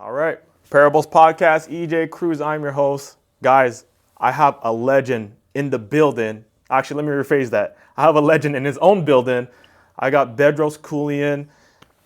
All right. Parables Podcast, EJ Cruz, I'm your host. Guys, I have a legend in the building. Actually, let me rephrase that. I have a legend in his own building. I got Bedros Keuilian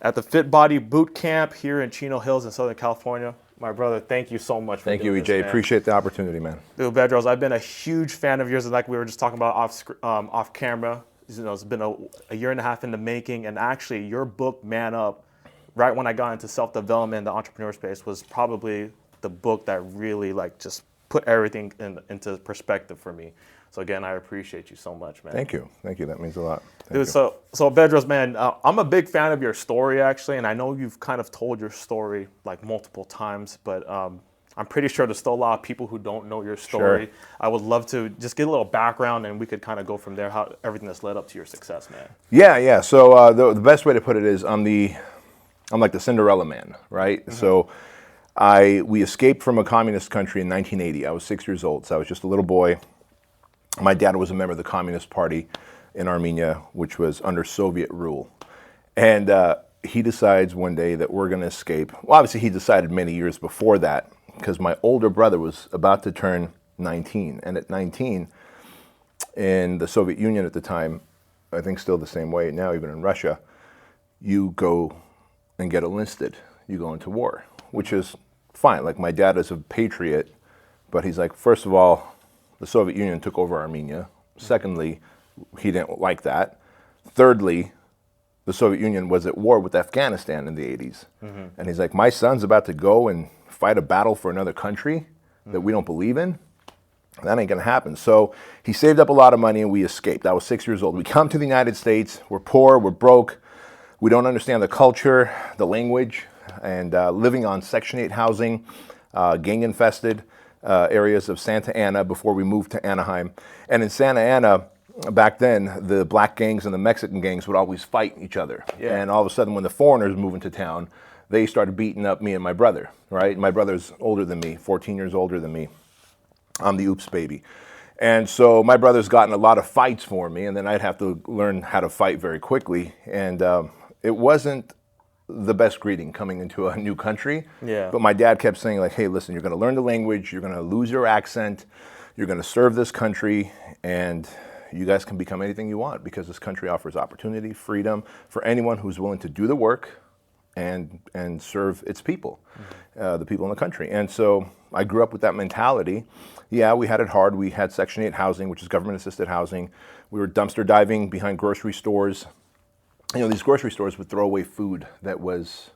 at the Fit Body Boot Camp here in Chino Hills in Southern California. My brother, thank you so much for Thank you, doing EJ. this, man. Appreciate the opportunity, man. Dude, Bedros, I've been a huge fan of yours, like we were just talking about off camera. You know, it's been a year and a half in the making, and actually your book, Man Up, right when I got into self-development, the entrepreneur space, was probably the book that really just put everything into perspective for me. So again, I appreciate you so much, man. Thank you. That means a lot. Dude, so Bedros, man, I'm a big fan of your story, actually, and I know you've kind of told your story multiple times, but I'm pretty sure there's still a lot of people who don't know your story. Sure. I would love to just get a little background, and we could kind of go from there, how everything that's led up to your success, man. Yeah. So the best way to put it is I'm like the Cinderella man, right? Mm-hmm. So we escaped from a communist country in 1980. I was 6 years old, so I was just a little boy. My dad was a member of the Communist Party in Armenia, which was under Soviet rule. And he decides one day that we're going to escape. Well, obviously, he decided many years before that, because my older brother was about to turn 19. And at 19, in the Soviet Union at the time, I think still the same way now, even in Russia, you go and get enlisted. You go into war, which is fine. Like, my dad is a patriot, but he's like, first of all, the Soviet Union took over Armenia. Secondly, he didn't like that. Thirdly, the Soviet Union was at war with Afghanistan in the 80s. Mm-hmm. And he's like, my son's about to go and fight a battle for another country that we don't believe in. That ain't gonna happen. So he saved up a lot of money and we escaped. I was 6 years old. We come to the United States. We're poor, we're broke. We don't understand the culture, the language, and living on Section 8 housing, gang-infested areas of Santa Ana before we moved to Anaheim. And in Santa Ana, back then, the black gangs and the Mexican gangs would always fight each other. Yeah. And all of a sudden, when the foreigners moved into town, they started beating up me and my brother, right? My brother's older than me, 14 years older than me. I'm the oops baby. And so my brother's gotten a lot of fights for me, and then I'd have to learn how to fight very quickly. And it wasn't the best greeting coming into a new country. Yeah. But my dad kept saying, hey, listen, you're going to learn the language, you're going to lose your accent, you're going to serve this country, and you guys can become anything you want, because this country offers opportunity, freedom for anyone who's willing to do the work and serve its people, the people in the country. And so I grew up with that mentality. Yeah, we had it hard. We had Section 8 housing, which is government-assisted housing. We were dumpster diving behind grocery stores. You know, these grocery stores would throw away food that was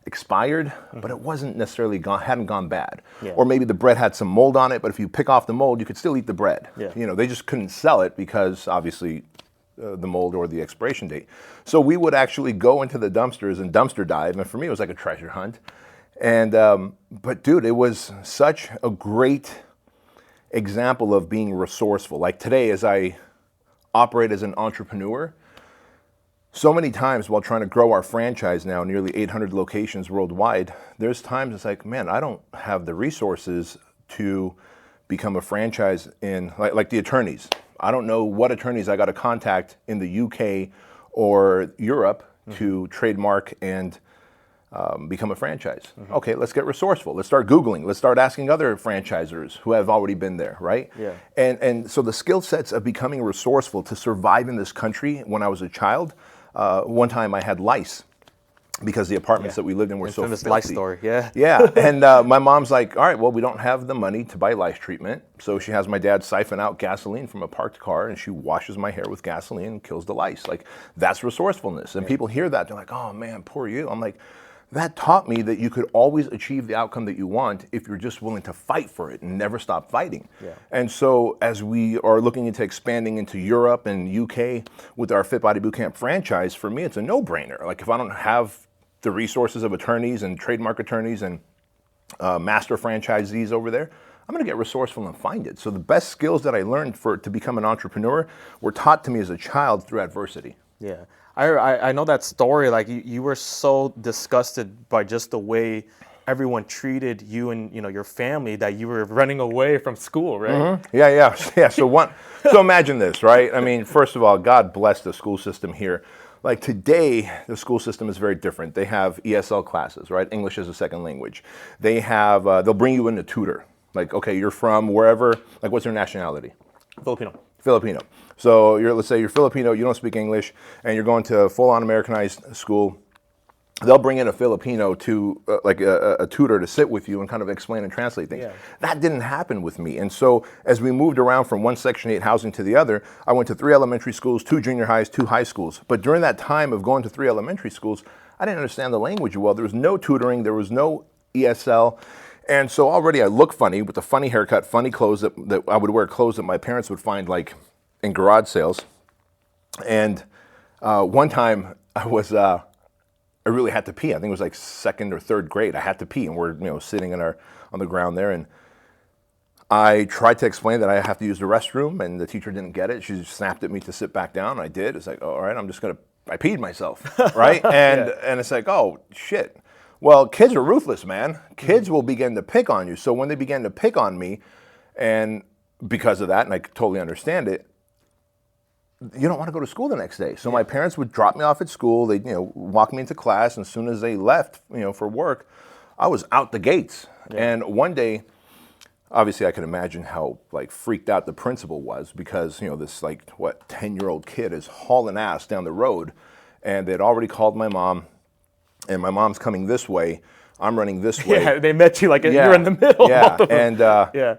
expired, but it wasn't necessarily hadn't gone bad. Yeah. Or maybe the bread had some mold on it, but if you pick off the mold, you could still eat the bread. Yeah. You know, they just couldn't sell it because obviously the mold or the expiration date. So we would actually go into the dumpsters and dumpster dive, and for me it was like a treasure hunt. And but dude, it was such a great example of being resourceful. Like today, as I operate as an entrepreneur, so many times while trying to grow our franchise now, nearly 800 locations worldwide, there's times it's like, man, I don't have the resources to become a franchise in, like the attorneys. I don't know what attorneys I got to contact in the UK or Europe to trademark and become a franchise. Mm-hmm. Okay, let's get resourceful. Let's start Googling. Let's start asking other franchisors who have already been there, right? Yeah. And so the skill sets of becoming resourceful to survive in this country when I was a child, one time I had lice because the apartments that we lived in were so filthy. Infamous lice story, yeah. Yeah, and my mom's like, all right, well, we don't have the money to buy lice treatment. So she has my dad siphon out gasoline from a parked car, and she washes my hair with gasoline and kills the lice. Like, that's resourcefulness. And people hear that, they're like, oh man, poor you. I'm like, that taught me that you could always achieve the outcome that you want if you're just willing to fight for it and never stop fighting. Yeah. And so as we are looking into expanding into Europe and UK with our Fit Body Bootcamp franchise, for me, it's a no-brainer. Like, if I don't have the resources of attorneys and trademark attorneys and master franchisees over there, I'm going to get resourceful and find it. So the best skills that I learned to become an entrepreneur were taught to me as a child through adversity. Yeah. I know that story. Like, you were so disgusted by just the way everyone treated you and your family that you were running away from school, right? Mm-hmm. Yeah. So imagine this, right? I mean, first of all, God bless the school system here. like today, the school system is very different. They have ESL classes, right? English as a second language. They have, they'll bring you in a tutor. Like, okay, you're from wherever, like what's your nationality? Filipino. Filipino. So let's say you're Filipino, you don't speak English, and you're going to a full-on Americanized school. They'll bring in a Filipino to like a tutor to sit with you and kind of explain and translate things. Yeah. That didn't happen with me. And so as we moved around from one Section 8 housing to the other, I went to 3 elementary schools, 2 junior highs, 2 high schools. But during that time of going to 3 elementary schools, I didn't understand the language well. There was no tutoring. There was no ESL. And so already I look funny with the funny haircut, funny clothes that I would wear, clothes that my parents would find like in garage sales. And one time I really had to pee. I think it was like 2nd or 3rd grade. I had to pee, and we're sitting on the ground there, and I tried to explain that I have to use the restroom, and the teacher didn't get it. She just snapped at me to sit back down. I did. It's like, oh, all right, I peed myself, right? And it's like, oh shit. Well, kids are ruthless, man. Kids will begin to pick on you. So when they began to pick on me, and because of that, and I totally understand it, you don't want to go to school the next day. So my parents would drop me off at school. They'd, walk me into class. And as soon as they left, for work, I was out the gates. Yeah. And one day, obviously I could imagine how like freaked out the principal was because, this 10-year-old kid is hauling ass down the road. And they'd already called my mom, and my mom's coming this way. I'm running this way. Yeah, they met you like you're in the middle. Yeah, and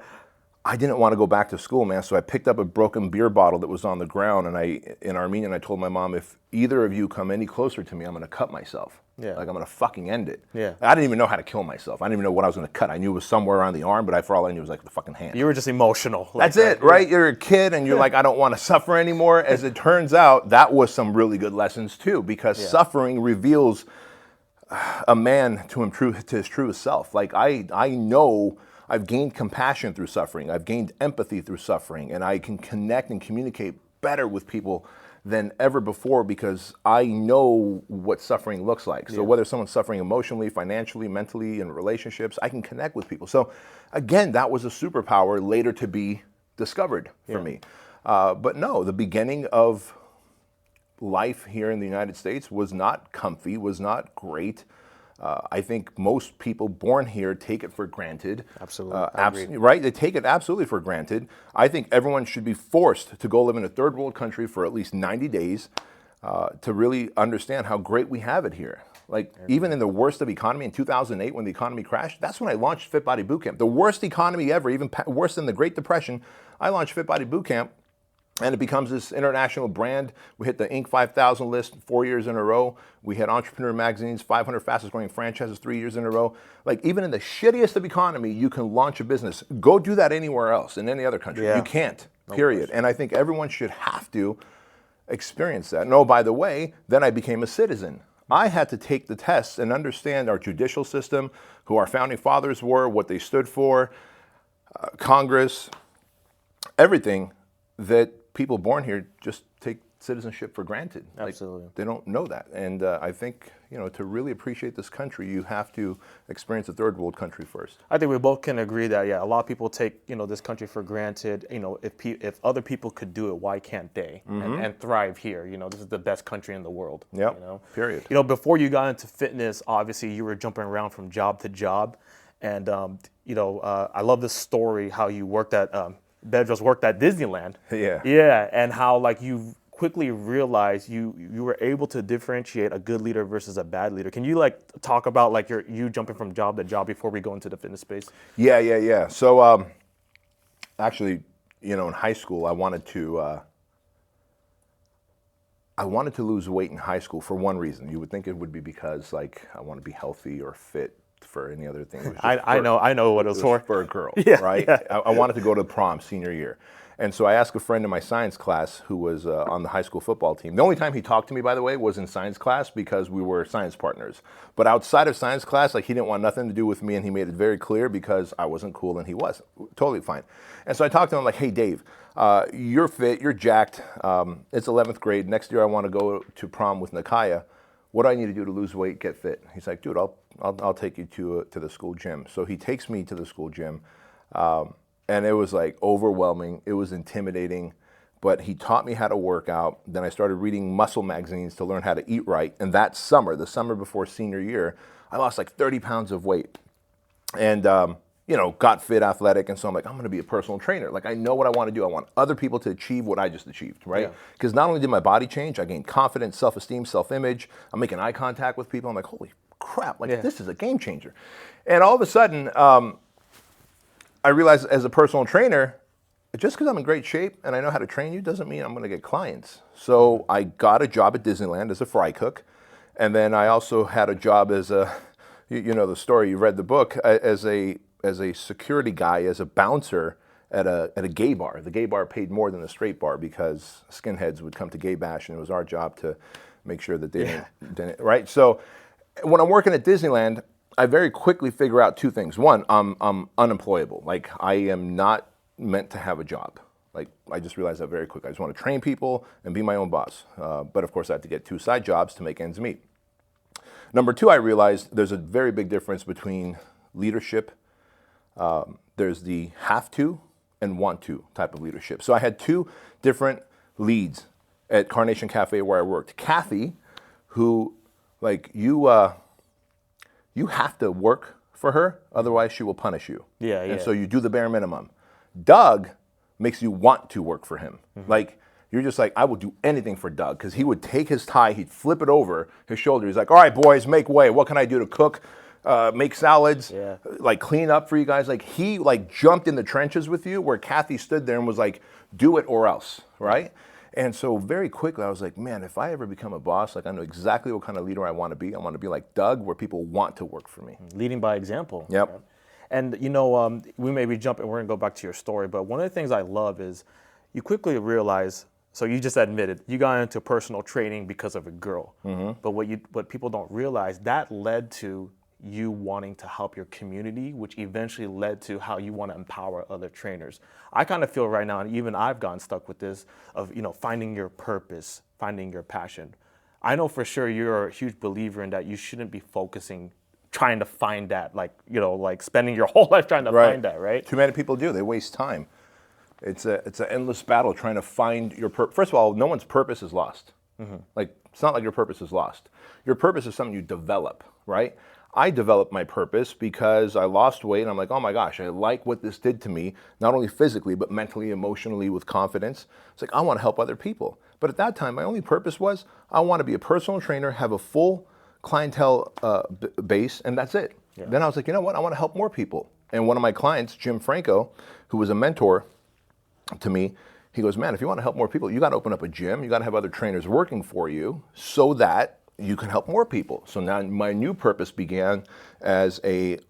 I didn't want to go back to school, man, so I picked up a broken beer bottle that was on the ground, and in Armenian, I told my mom, if either of you come any closer to me, I'm going to cut myself. Yeah. Like, I'm going to fucking end it. Yeah. I didn't even know how to kill myself. I didn't even know what I was going to cut. I knew it was somewhere around the arm, but for all I knew, it was like the fucking hand. You were just emotional. That's it, right? You're a kid, and you're like, I don't want to suffer anymore. As it turns out, that was some really good lessons, too, because suffering reveals a man to his truest self. Like, I know I've gained compassion through suffering. I've gained empathy through suffering, and I can connect and communicate better with people than ever before because I know what suffering looks like. So whether someone's suffering emotionally, financially, mentally, in relationships, I can connect with people. So again, that was a superpower later to be discovered for me. But no, the beginning of life here in the United States was not comfy, was not great. I think most people born here take it for granted. Absolutely. Right? They take it absolutely for granted. I think everyone should be forced to go live in a third world country for at least 90 days to really understand how great we have it here. Like, even in the worst of economy in 2008 when the economy crashed, that's when I launched Fit Body Bootcamp. The worst economy ever, even worse than the Great Depression, I launched Fit Body Bootcamp. And it becomes this international brand. We hit the Inc. 5000 list 4 years in a row. We had Entrepreneur Magazine's 500 fastest growing franchises 3 years in a row. Like, even in the shittiest of economy, you can launch a business. Go do that anywhere else in any other country. You can't, period. And I think everyone should have to experience that. And oh, by the way, then I became a citizen. I had to take the tests and understand our judicial system, who our founding fathers were, what they stood for, Congress, everything that people born here just take citizenship for granted. Absolutely. Like, they don't know that. And I think, to really appreciate this country, you have to experience a third world country first. I think we both can agree that, a lot of people take, this country for granted. If other people could do it, why can't they? And thrive here? This is the best country in the world. Yep, period. Before you got into fitness, obviously you were jumping around from job to job. And, I love this story, how you worked at, Bedros worked at Disneyland. Yeah. Yeah, and how you quickly realized you were able to differentiate a good leader versus a bad leader. Can you talk about you jumping from job to job before we go into the fitness space? Yeah. So actually, in high school, I wanted to lose weight in high school for one reason. You would think it would be because I want to be healthy or fit for any other thing. I know what it was for. For a girl, Yeah, right? yeah. I wanted to go to prom senior year. And so I asked a friend in my science class who was on the high school football team. The only time he talked to me, by the way, was in science class because we were science partners. But outside of science class, he didn't want nothing to do with me, and he made it very clear because I wasn't cool and he was. Totally fine. And so I talked to him hey, Dave, you're fit, you're jacked. It's 11th grade. Next year I want to go to prom with Nakaya. What do I need to do to lose weight, get fit? He's like, dude, I'll take you to the school gym. So he takes me to the school gym. And it was overwhelming. It was intimidating. but he taught me how to work out. Then I started reading muscle magazines to learn how to eat right. And that summer, the summer before senior year, I lost like 30 pounds of weight. And, got fit, athletic. And so I'm like, I'm going to be a personal trainer. Like, I know what I want to do. I want other people to achieve what I just achieved, right? Because not only did my body change, I gained confidence, self-esteem, self-image. I'm making eye contact with people. I'm like, holy crap, this is a game changer. And all of a sudden, I realized as a personal trainer, just because I'm in great shape and I know how to train you doesn't mean I'm going to get clients. So I got a job at Disneyland as a fry cook. And then I also had a job as the story, you read the book, as a security guy, as a bouncer at a gay bar. The gay bar paid more than the straight bar because skinheads would come to gay bash, and it was our job to make sure that they didn't, right? So when I'm working at Disneyland, I very quickly figure out two things. One, I'm unemployable. Like, I am not meant to have a job. Like, I just realized that very quickly. I just want to train people and be my own boss. But of course, I had to get 2 side jobs to make ends meet. Number 2, I realized there's a very big difference between leadership. There's the have to and want to type of leadership. So I had 2 different leads at Carnation Cafe where I worked. Kathy, who, like, you have to work for her, otherwise she will punish you. And so you do the bare minimum. Doug makes you want to work for him. Like, you're just like, I will do anything for Doug, because he would take his tie, he'd flip it over his shoulder. He's like, all right, boys, make way. What can I do to cook, make salads, like clean up for you guys? Like, he jumped in the trenches with you, where Kathy stood there and was like, do it or else, right? And so very quickly I was like, man, if I ever become a boss, like, I know exactly what kind of leader I want to be. I want to be like Doug, where people want to work for me. Leading by example. Yep. And, we may be jumping, we're going to go back to your story, but one of the things I love is you quickly realize, so you just admitted you got into personal training because of a girl. But what people don't realize, that led to you wanting to help your community, which eventually led to how you want to empower other trainers. I kind of feel right now, and even I've gotten stuck with this, of finding your purpose, finding your passion. I know for sure you're a huge believer in that you shouldn't be trying to find that, like spending your whole life trying to find that, right? Too many people do. They waste time. It's an endless battle trying to find your purpose. First of all, no one's purpose is lost. Like, it's not like your purpose is lost. Your purpose is something you develop, right? I developed my purpose because I lost weight, and I'm like, oh my gosh, I like what this did to me, not only physically, but mentally, emotionally, with confidence. It's like, I want to help other people. But at that time, my only purpose was, I want to be a personal trainer, have a full clientele base, and that's it. Then I was like, you know what? I want to help more people. And one of my clients, Jim Franco, who was a mentor to me, he goes, man, if you want to help more people, you got to open up a gym. You got to have other trainers working for you so that you can help more people. So now my new purpose began as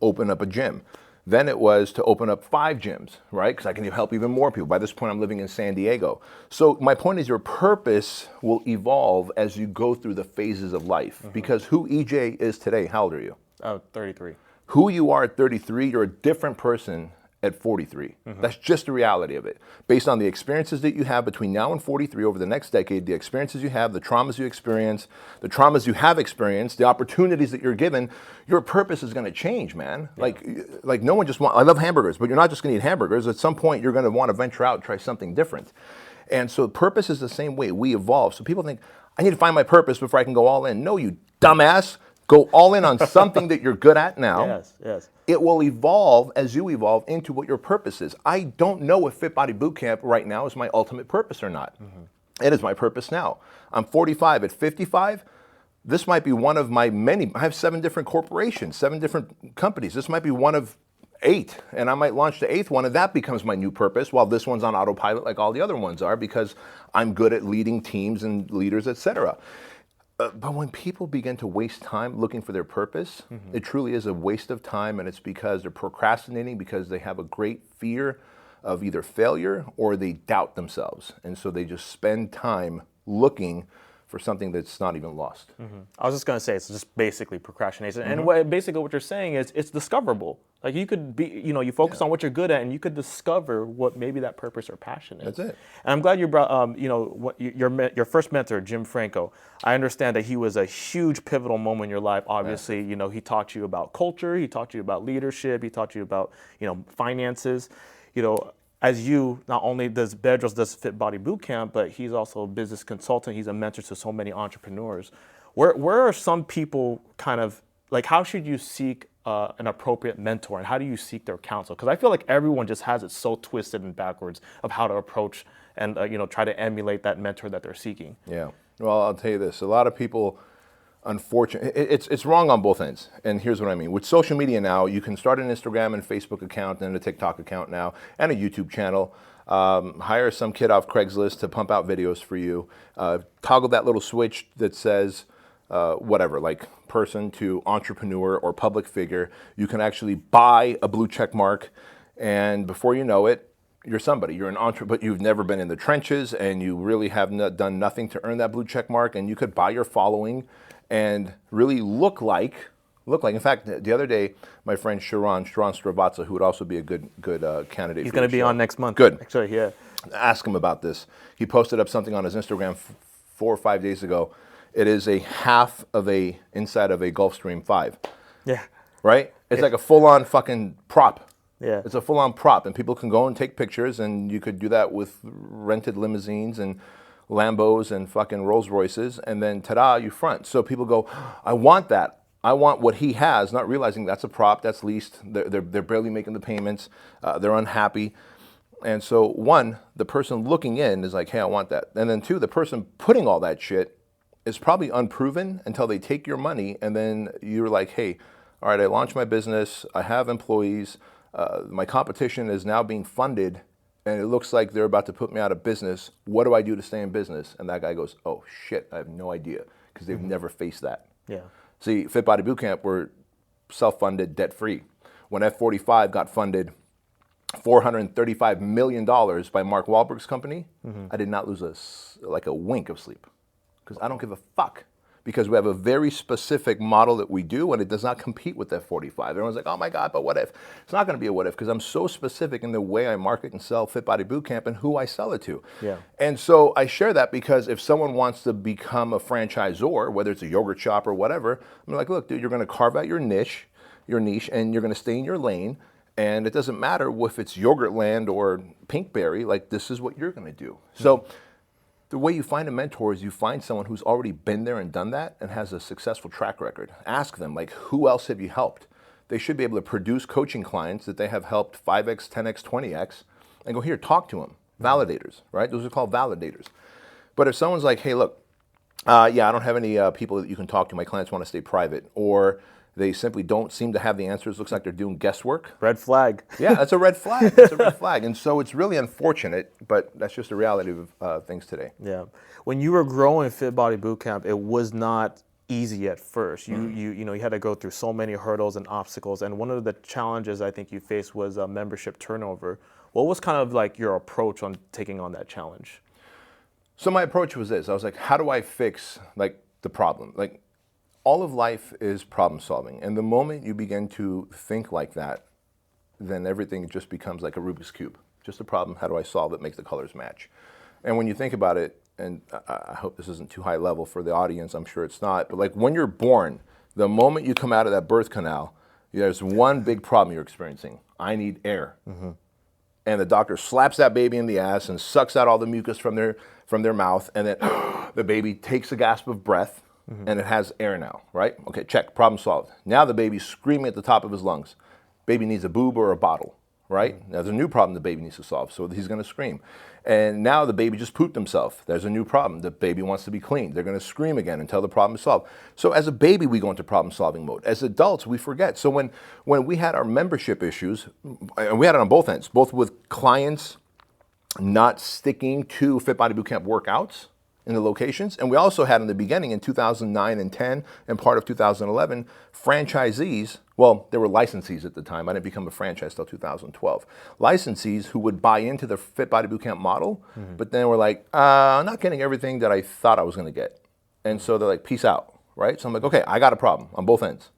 open up a gym. Then it was to open up 5 gyms, right? Because I can help even more people. By this point, I'm living in San Diego. So my point is, your purpose will evolve as you go through the phases of life. Because who EJ is today, how old are you? 33. Who you are at 33, you're a different person at 43. That's just the reality of it. Based on the experiences that you have between now and 43 over the next decade, the experiences you have, the traumas you experience, the traumas you have experienced, the opportunities that you're given, your purpose is going to change, man. Like no one just I love hamburgers, but you're not just going to eat hamburgers. At some point, you're going to want to venture out and try something different. And so purpose is the same way. We evolve. So people think, I need to find my purpose before I can go all in. No, you dumbass. Go all in on something that you're good at now. Yes. It will evolve as you evolve into what your purpose is. I don't know if Fit Body Bootcamp right now is my ultimate purpose or not. It is my purpose now. I'm 45. At 55, this might be one of my many. I have 7 different corporations, 7 different companies. This might be one of 8, and I might launch the 8th one, and that becomes my new purpose, while this one's on autopilot like all the other ones are, because I'm good at leading teams and leaders, etc. But when people begin to waste time looking for their purpose, it truly is a waste of time, and it's because they're procrastinating, because they have a great fear of either failure or they doubt themselves. And so they just spend time looking for something that's not even lost. I was just going to say, it's just basically procrastination. And basically what you're saying is it's discoverable. Like, you could be, you focus on what you're good at, and you could discover what maybe that purpose or passion is. That's it. And I'm glad you brought, your first mentor, Jim Franco. I understand that he was a huge pivotal moment in your life. Obviously, he taught you about culture, he taught you about leadership, he taught you about, finances. as you, not only does Bedros Fit Body Bootcamp, but he's also a business consultant. He's a mentor to so many entrepreneurs. Where are some people kind of like, how should you seek an appropriate mentor, and how do you seek their counsel? Because I feel like everyone just has it so twisted and backwards of how to approach and try to emulate that mentor that they're seeking. Yeah. Well, I'll tell you this: a lot of people, unfortunately, it's wrong on both ends. And here's what I mean: with social media now, you can start an Instagram and Facebook account and a TikTok account now, and a YouTube channel. Hire some kid off Craigslist to pump out videos for you. Toggle that little switch that says whatever, like person to entrepreneur or public figure. You can actually buy a blue check mark, and before you know it, you're somebody. You're an entrepreneur, but you've never been in the trenches, and you really have done nothing to earn that blue check mark. And you could buy your following and really look like. In fact, the other day, my friend Sharon Stravatza, who would also be a good candidate. He's going to be on next month. Good. Actually, yeah. Ask him about this. He posted up something on his Instagram 4 or 5 days ago. It is a half of a inside of a Gulfstream 5. Yeah. Right? It's like a full-on fucking prop. Yeah. It's a full-on prop, and people can go and take pictures, and you could do that with rented limousines and Lambos and fucking Rolls Royces, and then ta-da, you front. So people go, I want that. I want what he has, not realizing that's a prop, that's leased. They're barely making the payments. They're unhappy. And so one, the person looking in is like, hey, I want that. And then two, the person putting all that shit is probably unproven until they take your money, and then you're like, hey, all right, I launched my business, I have employees, my competition is now being funded, and it looks like they're about to put me out of business. What do I do to stay in business? And that guy goes, oh shit, I have no idea, because they've never faced that. Yeah. See, Fit Body Bootcamp, we're self-funded, debt-free. When F45 got funded $435 million by Mark Wahlberg's company, I did not lose a wink of sleep. Because I don't give a fuck. Because we have a very specific model that we do, and it does not compete with F45. Everyone's like, oh my God, but what if? It's not going to be a what if, because I'm so specific in the way I market and sell Fit Body Bootcamp and who I sell it to. Yeah. And so I share that because if someone wants to become a franchisor, whether it's a yogurt shop or whatever, I'm like, look, dude, you're going to carve out your niche, and you're going to stay in your lane. And it doesn't matter if it's Yogurtland or Pinkberry, like this is what you're going to do. So the way you find a mentor is you find someone who's already been there and done that and has a successful track record. Ask them, like, who else have you helped? They should be able to produce coaching clients that they have helped 5x, 10x, 20x, and go, here, talk to them. Validators, right? Those are called validators. But if someone's like, hey, look, yeah, I don't have any people that you can talk to. My clients want to stay private. Or they simply don't seem to have the answers. Looks like they're doing guesswork. Red flag. Yeah, that's a red flag. That's a red flag. And so it's really unfortunate, but that's just the reality of things today. Yeah. When you were growing Fit Body Bootcamp, it was not easy at first. You had to go through so many hurdles and obstacles. And one of the challenges I think you faced was membership turnover. What was kind of like your approach on taking on that challenge? So my approach was this. I was like, how do I fix like the problem? Like, all of life is problem solving. And the moment you begin to think like that, then everything just becomes like a Rubik's Cube. Just a problem, how do I solve it, make the colors match? And when you think about it, and I hope this isn't too high level for the audience, I'm sure it's not, but like when you're born, the moment you come out of that birth canal, there's one big problem you're experiencing. I need air. And the doctor slaps that baby in the ass and sucks out all the mucus from their mouth, and then the baby takes a gasp of breath, and it has air now, right? Okay, check, problem solved. Now the baby's screaming at the top of his lungs. Baby needs a boob or a bottle, right? Now there's a new problem the baby needs to solve, so he's gonna scream. And now the baby just pooped himself. There's a new problem. The baby wants to be cleaned. They're gonna scream again until the problem is solved. So as a baby, we go into problem solving mode. As adults, we forget. So when we had our membership issues, and we had it on both ends, both with clients not sticking to Fit Body Bootcamp workouts, in the locations. And we also had in the beginning in 2009 and 10 and part of 2011, franchisees, well, there were licensees at the time. I didn't become a franchise till 2012. Licensees who would buy into the Fit Body Bootcamp model, but then were like, I'm not getting everything that I thought I was going to get. And so they're like, peace out, right? So I'm like, okay, I got a problem on both ends.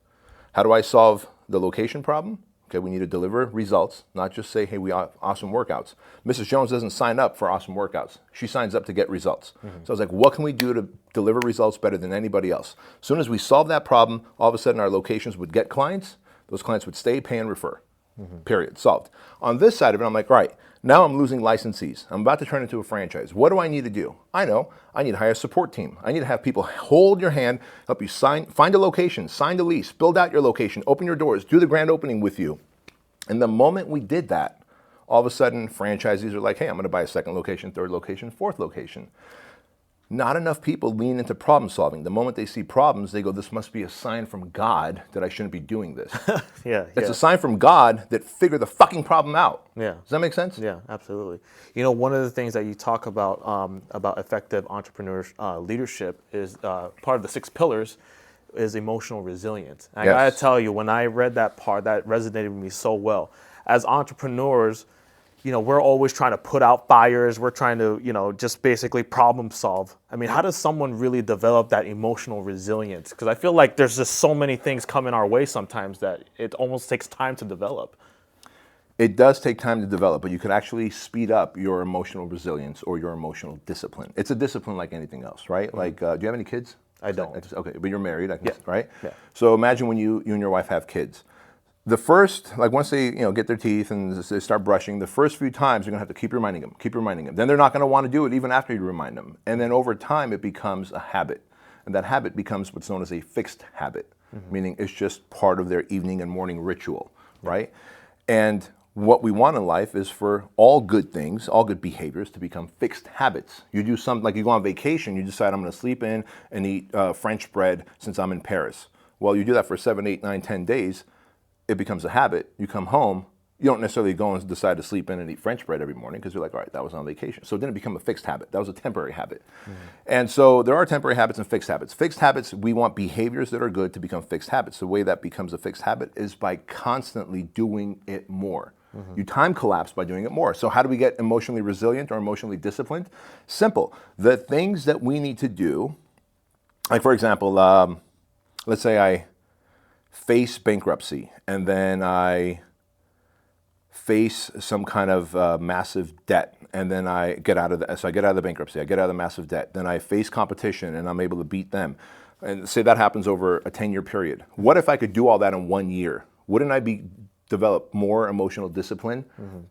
How do I solve the location problem? Okay, we need to deliver results, not just say, hey, we have awesome workouts. Mrs. Jones doesn't sign up for awesome workouts. She signs up to get results. So I was like, what can we do to deliver results better than anybody else? As soon as we solved that problem, all of a sudden our locations would get clients. Those clients would stay, pay, and refer. Period. Solved. On this side of it, I'm like, all right, now I'm losing licensees. I'm about to turn into a franchise. What do I need to do? I know I need to hire a support team. I need to have people hold your hand, help you find a location, sign the lease, build out your location, open your doors, do the grand opening with you. And the moment we did that, all of a sudden franchisees are like, hey, I'm going to buy a second location, third location, fourth location. Not enough people lean into problem solving. The moment they see problems, they go, this must be a sign from God that I shouldn't be doing this. It's a sign from God that figure the fucking problem out. Yeah. Does that make sense? Yeah, absolutely. One of the things that you talk about effective entrepreneur leadership is part of the 6 pillars is emotional resilience. And I gotta tell you, when I read that part, that resonated with me so well. As entrepreneurs, we're always trying to put out fires. We're trying to, just basically problem solve. I mean, how does someone really develop that emotional resilience? Because I feel like there's just so many things coming our way sometimes that it almost takes time to develop. It does take time to develop, but you can actually speed up your emotional resilience or your emotional discipline. It's a discipline like anything else, right? Like, do you have any kids? I don't. Okay, but you're married, right? Yeah. So imagine when you and your wife have kids. The first, like once they get their teeth and they start brushing, the first few times you're gonna have to keep reminding them. Then they're not gonna want to do it even after you remind them. And then over time it becomes a habit. And that habit becomes what's known as a fixed habit, meaning it's just part of their evening and morning ritual, right? And what we want in life is for all good things, all good behaviors to become fixed habits. You do something, like you go on vacation, you decide I'm gonna sleep in and eat French bread since I'm in Paris. Well, you do that for 7, 8, 9, 10 days, it becomes a habit. You come home, you don't necessarily go and decide to sleep in and eat French bread every morning because you're like, all right, that was on vacation. So it didn't become a fixed habit. That was a temporary habit. And so there are temporary habits and fixed habits. Fixed habits, we want behaviors that are good to become fixed habits. The way that becomes a fixed habit is by constantly doing it more. You time collapse by doing it more. So how do we get emotionally resilient or emotionally disciplined? Simple. The things that we need to do, like for example, let's say I face bankruptcy, and then I face some kind of massive debt, and then I get out of I get out of the bankruptcy, I get out of the massive debt, then I face competition and I'm able to beat them. And say that happens over a 10-year period. What if I could do all that in 1 year? Wouldn't I develop more emotional discipline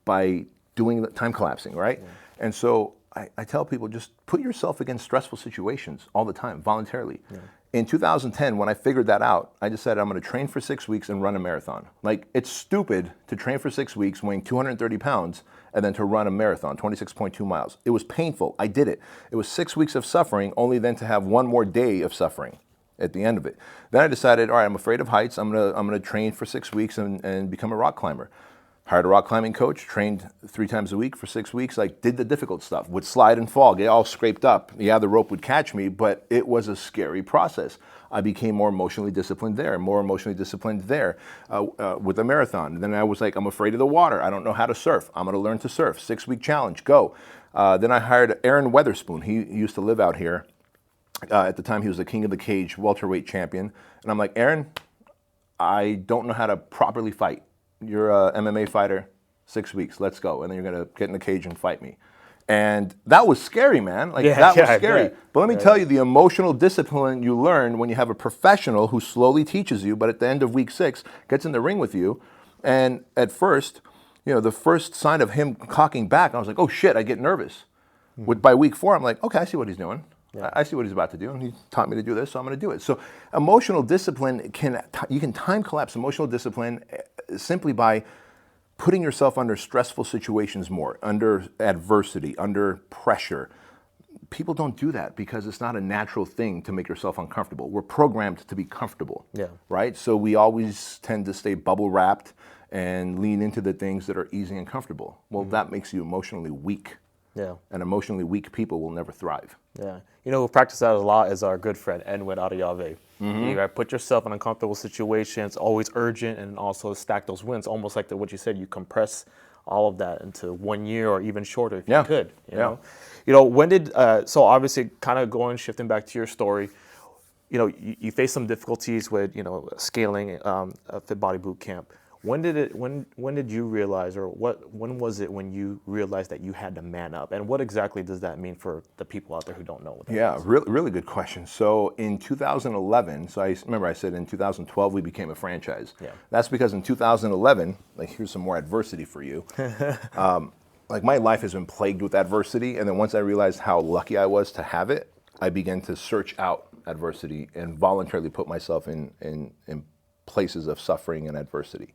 by doing the time collapsing, right? And so I tell people, just put yourself against stressful situations all the time, voluntarily. In 2010, when I figured that out, I decided I'm going to train for 6 weeks and run a marathon. Like, it's stupid to train for 6 weeks weighing 230 pounds and then to run a marathon, 26.2 miles. It was painful. I did it. It was 6 weeks of suffering, only then to have one more day of suffering at the end of it. Then I decided, all right, I'm afraid of heights. I'm gonna train for 6 weeks and become a rock climber. Hired a rock climbing coach, trained 3 times a week for 6 weeks, like did the difficult stuff, would slide and fall, get all scraped up. Yeah, the rope would catch me, but it was a scary process. I became more emotionally disciplined there, with a marathon. And then I was like, I'm afraid of the water. I don't know how to surf. I'm gonna learn to surf. 6-week challenge, go. Then I hired Aaron Weatherspoon. He used to live out here. At the time, he was the king of the cage welterweight champion. And I'm like, Aaron, I don't know how to properly fight. You're a MMA fighter, 6 weeks, let's go. And then you're gonna get in the cage and fight me. And that was scary, man. Like, that was scary. But let me tell you, the emotional discipline you learn when you have a professional who slowly teaches you, but at the end of week 6, gets in the ring with you. And at first, the first sign of him cocking back, I was like, oh shit, I get nervous. By week 4, I'm like, okay, I see what he's doing. I see what he's about to do, and he taught me to do this, so I'm going to do it. So emotional discipline, you can time collapse emotional discipline simply by putting yourself under stressful situations more, under adversity, under pressure. People don't do that because it's not a natural thing to make yourself uncomfortable. We're programmed to be comfortable, right? So we always tend to stay bubble wrapped and lean into the things that are easy and comfortable. Well, that makes you emotionally weak. And emotionally weak people will never thrive. Who practice that a lot is our good friend, Edwin Adeyave. You put yourself in uncomfortable situations, always urgent, and also stack those wins. Almost like what you said, you compress all of that into 1 year or even shorter if you could. You know, when did, so obviously kind of shifting back to your story, you faced some difficulties with, scaling a Fit Body Boot Camp. When did you realize, or when was it when you realized that you had to man up? And what exactly does that mean for the people out there who don't know what that Yeah, means? really good question. So in 2011, so I remember I said in 2012 we became a franchise. Yeah. That's because in 2011, like here's some more adversity for you. Like my life has been plagued with adversity, and then once I realized how lucky I was to have it, I began to search out adversity and voluntarily put myself in places of suffering and adversity.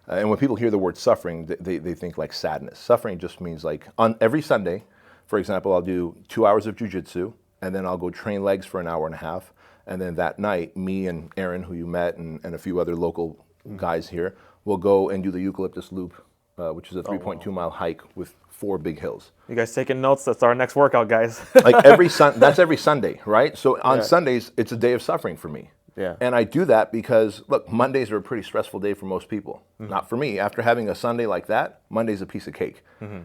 And when people hear the word suffering, they think like sadness. Suffering just means like on every Sunday, for example, I'll do 2 hours of jujitsu, and then I'll go train legs for an hour and a half. And then that night, me and Aaron, who you met, and a few other local guys here, will go and do the eucalyptus loop, which is a 3.2 mile hike with 4 big hills. You guys taking notes? That's our next workout, guys. Like that's every Sunday, right? So on Sundays, it's a day of suffering for me. Yeah. And I do that because, look, Mondays are a pretty stressful day for most people. Not for me. After having a Sunday like that, Monday's a piece of cake.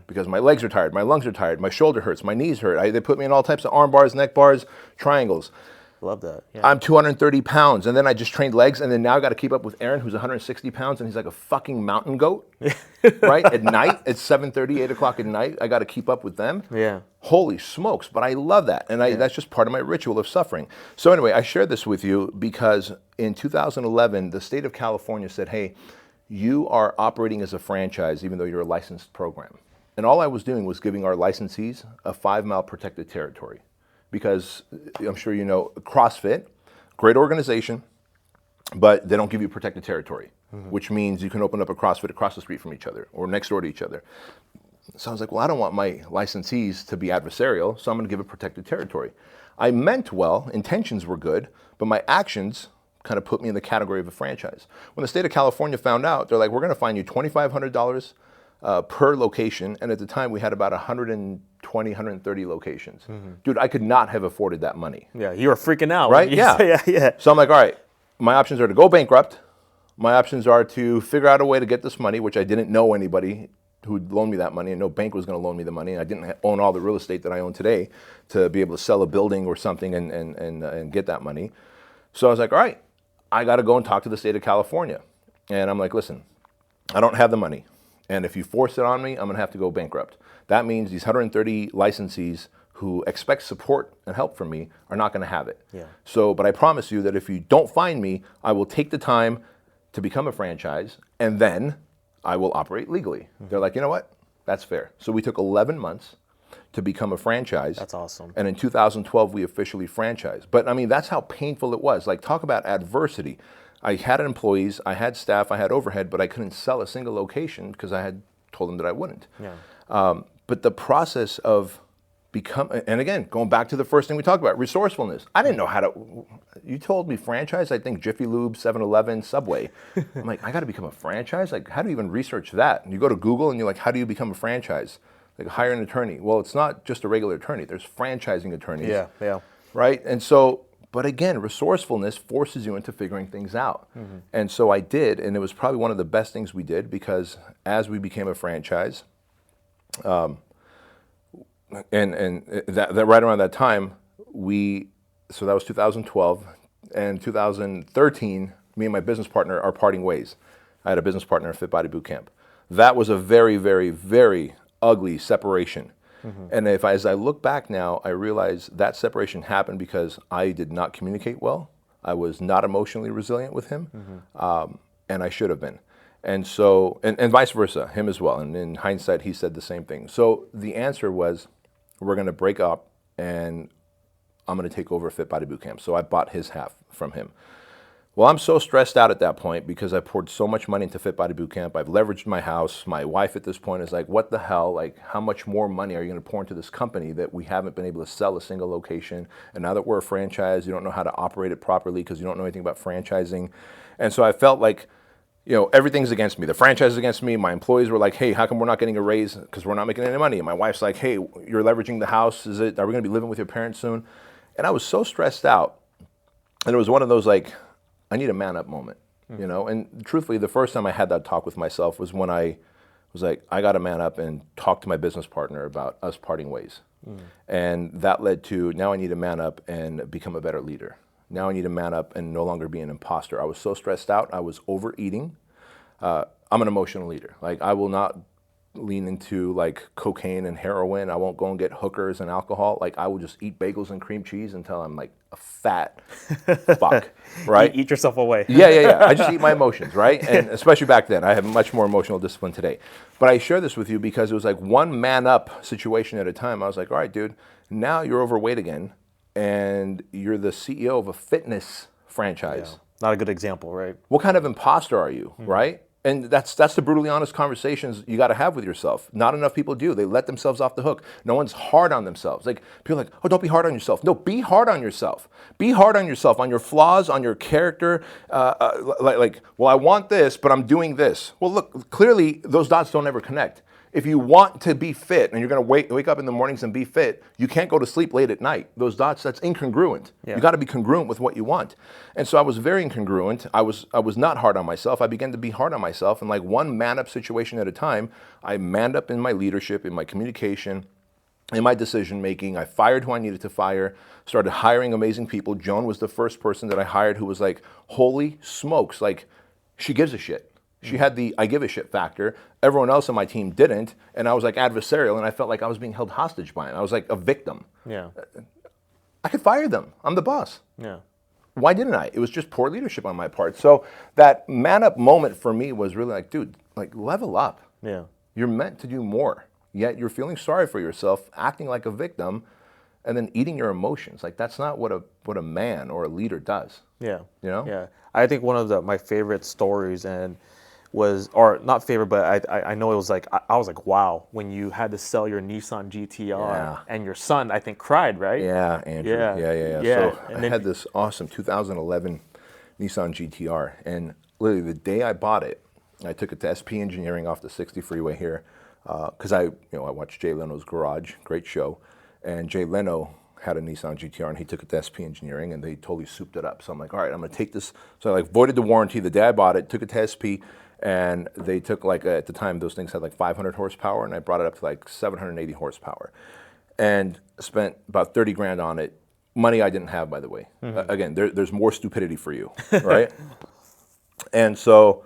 Because my legs are tired, my lungs are tired, my shoulder hurts, my knees hurt. They put me in all types of arm bars, neck bars, triangles. Love that. Yeah. I'm 230 pounds, and then I just trained legs, and then now I got to keep up with Aaron, who's 160 pounds, and he's like a fucking mountain goat, right? At night, it's 7:30, 8 o'clock at night, I got to keep up with them. Yeah. Holy smokes, but I love that, and that's just part of my ritual of suffering. So anyway, I share this with you because in 2011, the state of California said, hey, you are operating as a franchise even though you're a licensed program. And all I was doing was giving our licensees a 5-mile protected territory. Because I'm sure you know, CrossFit, great organization, but they don't give you protected territory, which means you can open up a CrossFit across the street from each other or next door to each other. So I was like, well, I don't want my licensees to be adversarial, so I'm going to give a protected territory. I meant well, intentions were good, but my actions kind of put me in the category of a franchise. When the state of California found out, they're like, we're going to fine you $2,500 per location, and at the time we had about 120, 130 locations. Dude, I could not have afforded that money. Yeah, you were freaking out. Right? Yeah. So I'm like, all right, my options are to go bankrupt. My options are to figure out a way to get this money, which I didn't know anybody who'd loan me that money, and no bank was going to loan me the money, and I didn't own all the real estate that I own today to be able to sell a building or something and get that money. So I was like, all right, I got to go and talk to the state of California. And I'm like, listen, I don't have the money. And if you force it on me, I'm going to have to go bankrupt. That means these 130 licensees who expect support and help from me are not going to have it. Yeah. So, but I promise you that if you don't find me, I will take the time to become a franchise, and then I will operate legally. They're like, you know what? That's fair. So we took 11 months to become a franchise. That's awesome. And in 2012, we officially franchised. But I mean, that's how painful it was. Like, talk about adversity. I had employees, I had staff, I had overhead, but I couldn't sell a single location because I had told them that I wouldn't. Yeah. But the process of and again, going back to the first thing we talked about, resourcefulness. I didn't know how to, you told me franchise, I think Jiffy Lube, 7-Eleven, Subway. I'm like, I got to become a franchise? Like, how do you even research that? And you go to Google and you're like, how do you become a franchise? Like, hire an attorney. Well, it's not just a regular attorney. There's franchising attorneys. Yeah. Right? And so, but again, resourcefulness forces you into figuring things out. And so I did, and it was probably one of the best things we did, because as we became a franchise, and that right around that time, so that was 2012, and 2013, me and my business partner are parting ways. I had a business partner at Fit Body Bootcamp. That was a very, very, very ugly separation. And as I look back now, I realize that separation happened because I did not communicate well. I was not emotionally resilient with him, and I should have been. And so, and vice versa, him as well. And in hindsight, he said the same thing. So the answer was, we're going to break up, and I'm going to take over Fit Body Bootcamp. So I bought his half from him. Well, I'm so stressed out at that point because I poured so much money into Fit Body Bootcamp. I've leveraged my house. My wife at this point is like, what the hell? Like, how much more money are you going to pour into this company that we haven't been able to sell a single location? And now that we're a franchise, you don't know how to operate it properly because you don't know anything about franchising. And so I felt like, you know, everything's against me. The franchise is against me. My employees were like, hey, how come we're not getting a raise? Because we're not making any money. And my wife's like, hey, you're leveraging the house. Are we going to be living with your parents soon? And I was so stressed out. And it was one of those, like, I need a man up moment, you know? And truthfully, the first time I had that talk with myself was when I was like, I got to man up and talk to my business partner about us parting ways. And that led to, now I need to man up and become a better leader. Now I need to man up and no longer be an imposter. I was so stressed out. I was overeating. I'm an emotional leader. Like, I will not lean into like cocaine and heroin. I won't go and get hookers and alcohol. Like, I will just eat bagels and cream cheese until I'm like a fat fuck, right? Eat yourself away. Yeah. I just eat my emotions, right? And especially back then, I have much more emotional discipline today. But I share this with you because it was like one man up situation at a time. I was like, all right, dude, now you're overweight again, and you're the CEO of a fitness franchise. Yeah. Not a good example, right? What kind of imposter are you, right? And that's the brutally honest conversations you got to have with yourself. Not enough people do. They let themselves off the hook. No one's hard on themselves. Like, people are like, oh, don't be hard on yourself. No, be hard on yourself. Be hard on yourself, on your flaws, on your character. Well, I want this, but I'm doing this. Well, look, clearly those dots don't ever connect. If you want to be fit and you're going to wake up in the mornings and be fit, you can't go to sleep late at night. Those dots, that's incongruent. Yeah. You got to be congruent with what you want. And so I was very incongruent. I was not hard on myself. I began to be hard on myself. And like one man-up situation at a time, I manned up in my leadership, in my communication, in my decision making. I fired who I needed to fire, started hiring amazing people. Joan was the first person that I hired who was like, holy smokes, like, she gives a shit. She had the I give a shit factor. Everyone else on my team didn't. And I was like adversarial, and I felt like I was being held hostage by him. I was like a victim. Yeah. I could fire them. I'm the boss. Yeah. Why didn't I? It was just poor leadership on my part. So that man up moment for me was really like, dude, like, level up. Yeah. You're meant to do more. Yet you're feeling sorry for yourself, acting like a victim, and then eating your emotions. Like, that's not what a man or a leader does. Yeah. You know? Yeah. I think one of my favorite stories was, or not favorite, but I know it was like, I was like, wow, when you had to sell your Nissan GTR and your son, I think, cried, right? Yeah, Andrew. Yeah. So I had this awesome 2011 Nissan GTR, and literally the day I bought it, I took it to SP Engineering off the 60 freeway here, because I watched Jay Leno's Garage, great show, and Jay Leno had a Nissan GTR, and he took it to SP Engineering, and they totally souped it up. So I'm like, all right, I'm gonna take this. So I like voided the warranty the day I bought it, took it to SP. And they took like, at the time, those things had like 500 horsepower, and I brought it up to like 780 horsepower. And spent about 30 grand on it. Money I didn't have, by the way. Again, there's more stupidity for you, right? And so,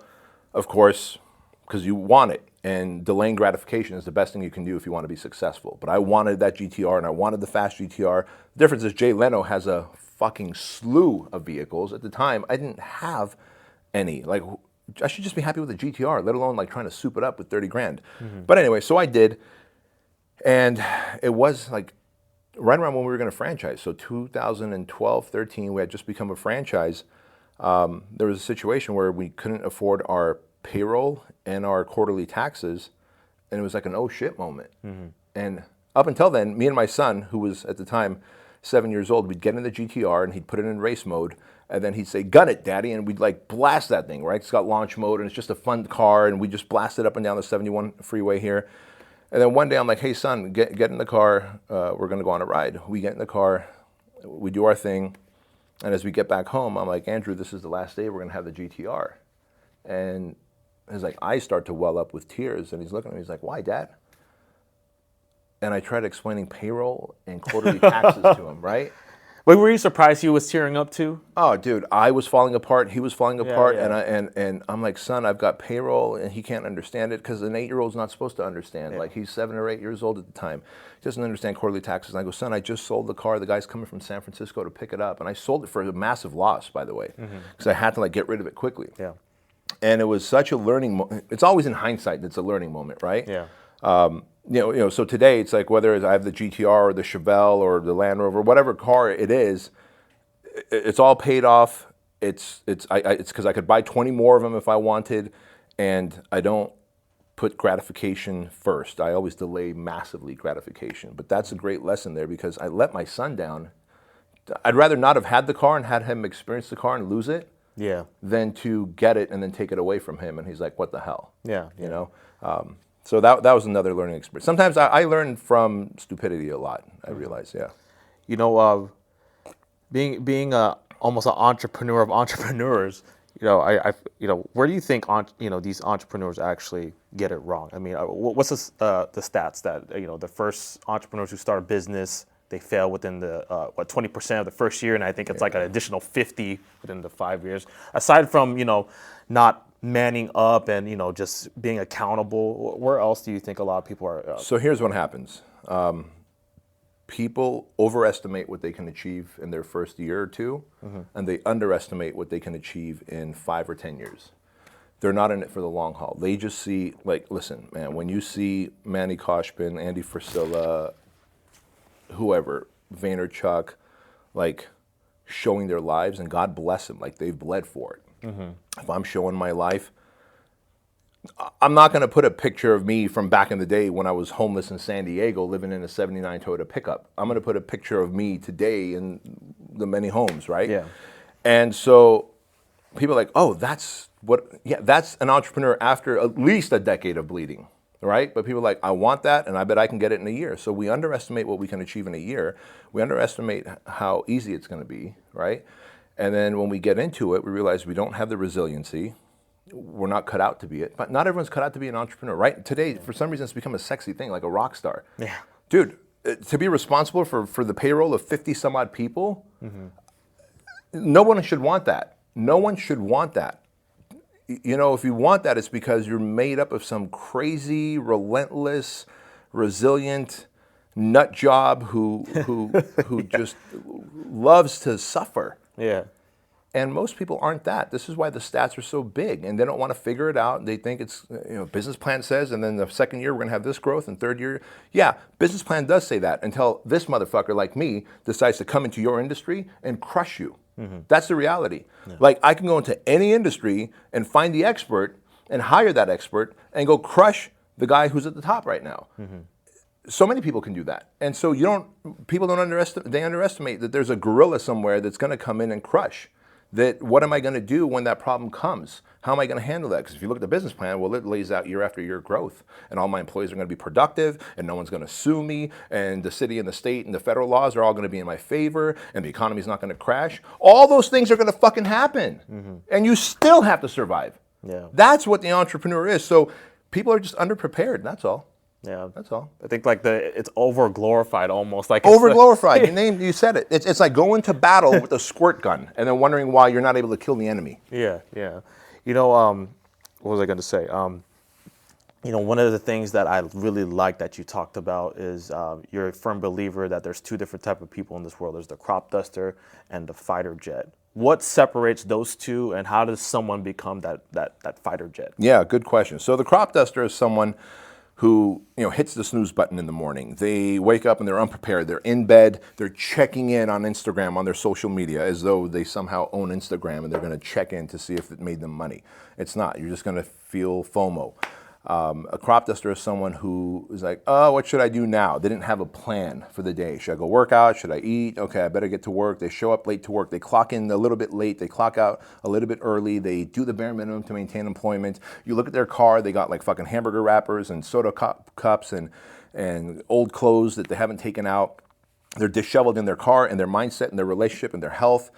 of course, because you want it, and delaying gratification is the best thing you can do if you want to be successful. But I wanted that GTR, and I wanted the fast GTR. The difference is Jay Leno has a fucking slew of vehicles. At the time, I didn't have any. Like, I should just be happy with a GTR, let alone like trying to soup it up with 30 grand. But anyway, so I did. And it was like right around when we were going to franchise. So 2012, 13, we had just become a franchise. There was a situation where we couldn't afford our payroll and our quarterly taxes. And it was like an oh shit moment. And up until then, me and my son, who was at the time 7 years old, we'd get in the GTR and he'd put it in race mode. And then he'd say, gun it, daddy. And we'd like blast that thing, right? It's got launch mode and it's just a fun car. And we just blast it up and down the 71 freeway here. And then one day I'm like, hey, son, get in the car. We're going to go on a ride. We get in the car. We do our thing. And as we get back home, I'm like, Andrew, this is the last day we're going to have the GTR. And his like eyes start to well up with tears. And he's looking at me. He's like, why, Dad? And I tried explaining payroll and quarterly taxes to him, right? But were you surprised he was tearing up too? Oh, dude, I was falling apart. He was falling apart, yeah. and I'm like, son, I've got payroll, and he can't understand it because an 8-year-old's not supposed to understand. Yeah. Like, he's 7 or 8 years old at the time. He doesn't understand quarterly taxes. And I go, son, I just sold the car. The guy's coming from San Francisco to pick it up, and I sold it for a massive loss, by the way, because I had to like get rid of it quickly. Yeah. And it was such a learning moment. It's always in hindsight that's a learning moment, right? Yeah. So today it's like whether I have the GTR or the Chevelle or the Land Rover, whatever car it is, it's all paid off. It's because I could buy 20 more of them if I wanted, and I don't put gratification first. I always delay massively gratification. But that's a great lesson there because I let my son down. I'd rather not have had the car and had him experience the car and lose it than to get it and then take it away from him. And he's like, what the hell? Yeah. You know? So that was another learning experience. Sometimes I learn from stupidity a lot, I realize, yeah. You know, being almost an entrepreneur of entrepreneurs, where do you think these entrepreneurs actually get it wrong? I mean, what's the stats that the first entrepreneurs who start a business, they fail within the 20% of the first year, and I think it's like an additional 50 within the 5 years. Aside from not manning up and, just being accountable? Where else do you think a lot of people are? So here's what happens. People overestimate what they can achieve in their first year or two, and they underestimate what they can achieve in 5 or 10 years. They're not in it for the long haul. They just see, listen, man, when you see Manny Koshpin, Andy Frisilla, whoever, Vaynerchuk, showing their lives, and God bless them, they've bled for it. If I'm showing my life, I'm not going to put a picture of me from back in the day when I was homeless in San Diego living in a 79 Toyota pickup. I'm going to put a picture of me today in the many homes, right? Yeah. And so people are like, oh, that's an entrepreneur after at least a decade of bleeding, right? But people are like, I want that, and I bet I can get it in a year. So we underestimate what we can achieve in a year. We underestimate how easy it's going to be, right? And then when we get into it, we realize we don't have the resiliency. We're not cut out to be it, but not everyone's cut out to be an entrepreneur, right? Today, for some reason, it's become a sexy thing, like a rock star. Yeah. Dude, to be responsible for the payroll of 50 some odd people, no one should want that. No one should want that. If you want that, it's because you're made up of some crazy, relentless, resilient nut job who just loves to suffer. Yeah. And most people aren't that. This is why the stats are so big, and they don't want to figure it out. They think it's, business plan says, and then the second year we're going to have this growth, and third year, yeah, business plan does say that until this motherfucker like me decides to come into your industry and crush you. That's the reality. Yeah. I can go into any industry and find the expert and hire that expert and go crush the guy who's at the top right now. So many people can do that. And so people don't underestimate that there's a gorilla somewhere that's going to come in and crush. That what am I going to do when that problem comes? How am I going to handle that? Because if you look at the business plan, well, it lays out year after year growth. And all my employees are going to be productive, and no one's going to sue me, and the city and the state and the federal laws are all going to be in my favor, and the economy's not going to crash. All those things are going to fucking happen. And you still have to survive. Yeah. That's what the entrepreneur is. So people are just underprepared, that's all. Yeah, that's all. I think it's over glorified almost. Over glorified. You said it. It's like going to battle with a squirt gun and then wondering why you're not able to kill the enemy. Yeah. What was I going to say? One of the things that I really like that you talked about is you're a firm believer that there's 2 different types of people in this world. There's the crop duster and the fighter jet. What separates those two, and how does someone become that fighter jet? Yeah, good question. So the crop duster is someone who hits the snooze button in the morning. They wake up and they're unprepared. They're in bed. They're checking in on Instagram, on their social media, as though they somehow own Instagram and they're going to check in to see if it made them money. It's not. You're just going to feel FOMO. A crop duster is someone who is like, oh, what should I do now? They didn't have a plan for the day. Should I go work out? Should I eat? Okay, I better get to work. They show up late to work. They clock in a little bit late. They clock out a little bit early. They do the bare minimum to maintain employment. You look at their car, they got fucking hamburger wrappers and soda cups and old clothes that they haven't taken out. They're disheveled in their car and their mindset and their relationship and their health.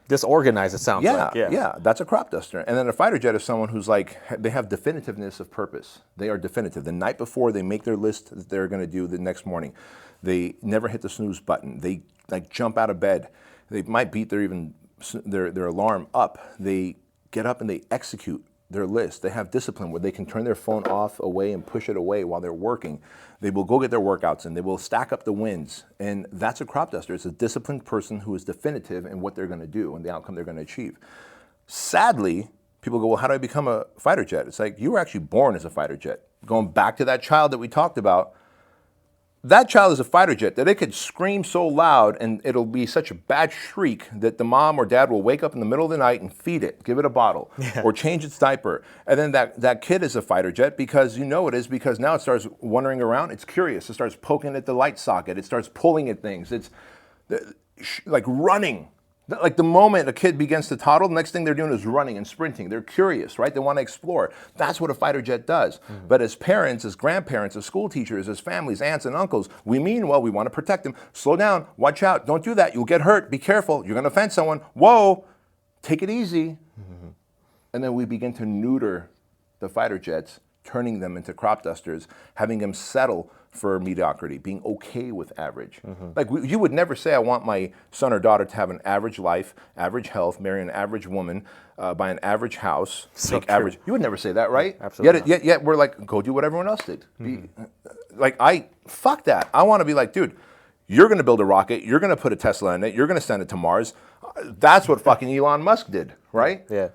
Disorganized, it sounds like. Yeah, that's a crop duster. And then a fighter jet is someone who's they have definitiveness of purpose. They are definitive. The night before, they make their list that they're going to do the next morning. They never hit the snooze button. They jump out of bed. They might beat their alarm up. They get up and they execute their list. They have discipline where they can turn their phone off, away, and push it away while they're working. They will go get their workouts and they will stack up the wins. And that's a crop duster. It's a disciplined person who is definitive in what they're going to do and the outcome they're going to achieve. Sadly, people go, well, how do I become a fighter jet? It's like, you were actually born as a fighter jet. Going back to that child that we talked about, that child is a fighter jet that it could scream so loud and it'll be such a bad shriek that the mom or dad will wake up in the middle of the night and feed it, give it a bottle, or change its diaper. And then that kid is a fighter jet because it is, because now it starts wandering around. It's curious. It starts poking at the light socket. It starts pulling at things. It's like running. Like the moment a kid begins to toddle, the next thing they're doing is running and sprinting. They're curious, right? They want to explore. That's what a fighter jet does. Mm-hmm. But as parents, as grandparents, as school teachers, as families, aunts and uncles, we mean well, we want to protect them. Slow down, watch out, don't do that. You'll get hurt, be careful, you're going to offend someone. Whoa, take it easy. Mm-hmm. And then we begin to neuter the fighter jets, turning them into crop dusters, having them settle for mediocrity, being okay with average. Like you would never say, I want my son or daughter to have an average life, average health, marry an average woman, buy an average house, So make true. average. You would never say that, right? Absolutely Yet we're like, go do what everyone else did. Fuck that. I want to be like, dude, you're going to build a rocket, you're going to put a Tesla in it, you're going to send it to Mars. That's what fucking Elon Musk did, right? Yeah.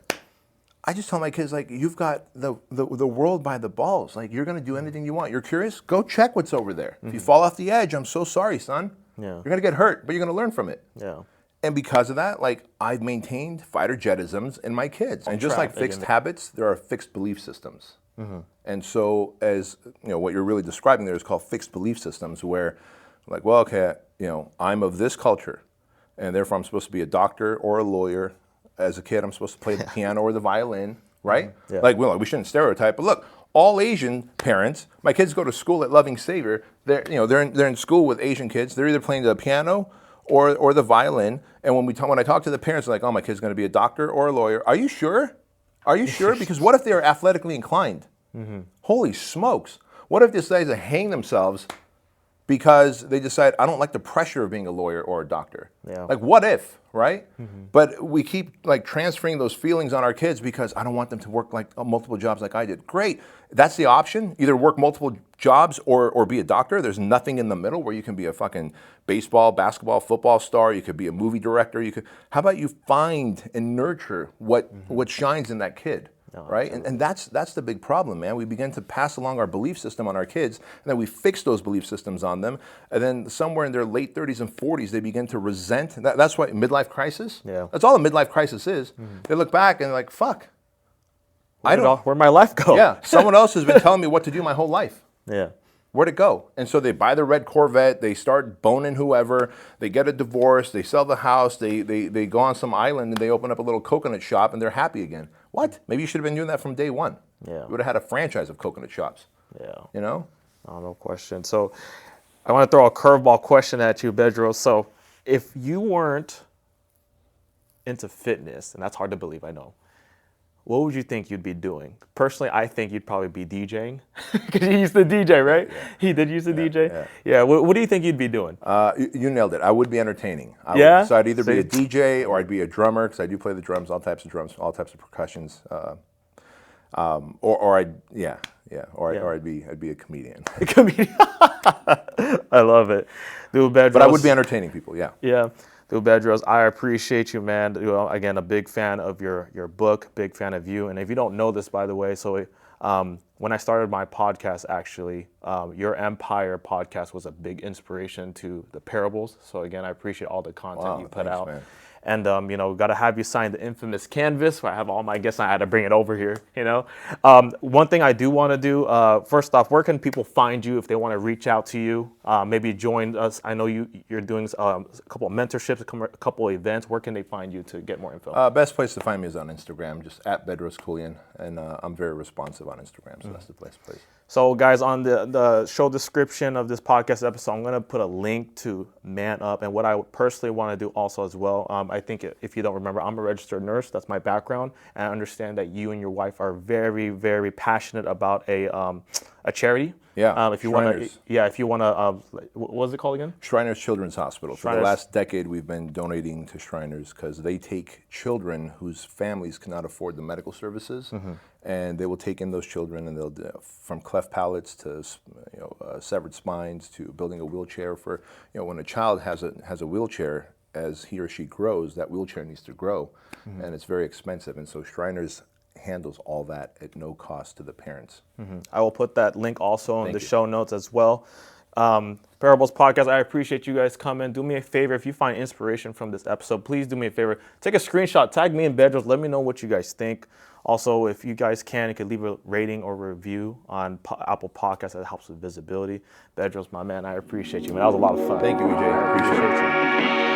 I just tell my kids, like, you've got the world by the balls. Like, you're going to do anything you want. You're curious? Go check what's over there. If you fall off the edge, I'm so sorry, son. Yeah. You're going to get hurt, but you're going to learn from it. Yeah. And because of that, like, I've maintained fighter jetisms in my kids. And just like fixed habits, there are fixed belief systems. And so, as you know, what you're really describing there is called fixed belief systems, where, like, well, okay, you know, I'm of this culture, and therefore I'm supposed to be a doctor or a lawyer. As a kid, I'm supposed to play the piano or the violin, right? Yeah. Like, well, we shouldn't stereotype, but look, all Asian parents, my kids go to school at Loving Savior. They're in school with Asian kids. They're either playing the piano or the violin. And when I talk to the parents, they're like, oh, my kid's going to be a doctor or a lawyer. Are you sure? Are you sure? Because what if they are athletically inclined? Holy smokes! What if they decide to hang themselves because they decide, I don't like the pressure of being a lawyer or a doctor? Yeah. Like, what if, right? But we keep like transferring those feelings on our kids because I don't want them to work like multiple jobs like I did. Great, that's the option. Either work multiple jobs or be a doctor. There's nothing in the middle where you can be a fucking baseball, basketball, football star. You could be a movie director. How about you find and nurture what shines in that kid? Right? And that's the big problem, man. We begin to pass along our belief system on our kids, and then we fix those belief systems on them, and then somewhere in their late 30s and 40s, they begin to resent. That's what midlife crisis. Yeah. That's all a midlife crisis is. They look back and they're like, fuck. Where'd my life go? Yeah, someone else has been telling me what to do my whole life. Yeah. Where'd it go? And so they buy the red Corvette, they start boning whoever, they get a divorce, they sell the house, they go on some island and they open up a little coconut shop and they're happy again. What? Maybe you should have been doing that from day one. Yeah. You would have had a franchise of coconut shops. Yeah. You know? Oh, no question. So I want to throw a curveball question at you, Bedros. So if you weren't into fitness, and that's hard to believe, I know, what would you think you'd be doing? Personally, I think you'd probably be DJing. Because he used to DJ, right? Yeah. He did used to DJ? Yeah. What do you think you'd be doing? You nailed it. I would be entertaining. So I'd either be a DJ or I'd be a drummer, because I do play the drums, all types of percussions. Or I'd be a comedian. A comedian. I love it. Dude, Bedros. But I would be entertaining people, yeah. Yeah. Dude, Bedros, I appreciate you, man. Again, a big fan of your book, big fan of you. And if you don't know this, by the way, so when I started my podcast, actually, Your Empire podcast was a big inspiration to the parables. So again, I appreciate all the content you put out. Man. And, got to have you sign the infamous canvas where I have all my guests. I had to bring it over here, One thing I do want to do, first off, where can people find you if they want to reach out to you? Maybe join us. I know you're doing a couple of mentorships, a couple of events. Where can they find you to get more info? Best place to find me is on Instagram, just at Bedros Keuilian. And I'm very responsive on Instagram, so that's the place. So, guys, on the show description of this podcast episode, I'm going to put a link to Man Up and what I personally want to do also as well. I think if you don't remember, I'm a registered nurse. That's my background. And I understand that you and your wife are very, very passionate about a charity. Yeah. If you want to, what was it called again? Shriners Children's Hospital. For the last decade, we've been donating to Shriners because they take children whose families cannot afford the medical services, and they will take in those children, and they'll from cleft palates to severed spines to building a wheelchair for when a child has a wheelchair. As he or she grows, that wheelchair needs to grow, and it's very expensive. And so Shriners handles all that at no cost to the parents. I will put that link also in the show notes as well. Parables Podcast, I appreciate you guys coming. Do me a favor, if you find inspiration from this episode, please do me a favor. Take a screenshot, tag me and Bedros, let me know what you guys think. Also, if you guys can, you can leave a rating or review on Apple Podcasts. That helps with visibility. Bedros, my man, I appreciate you, man. That was a lot of fun. Thank you, EJ. I appreciate you.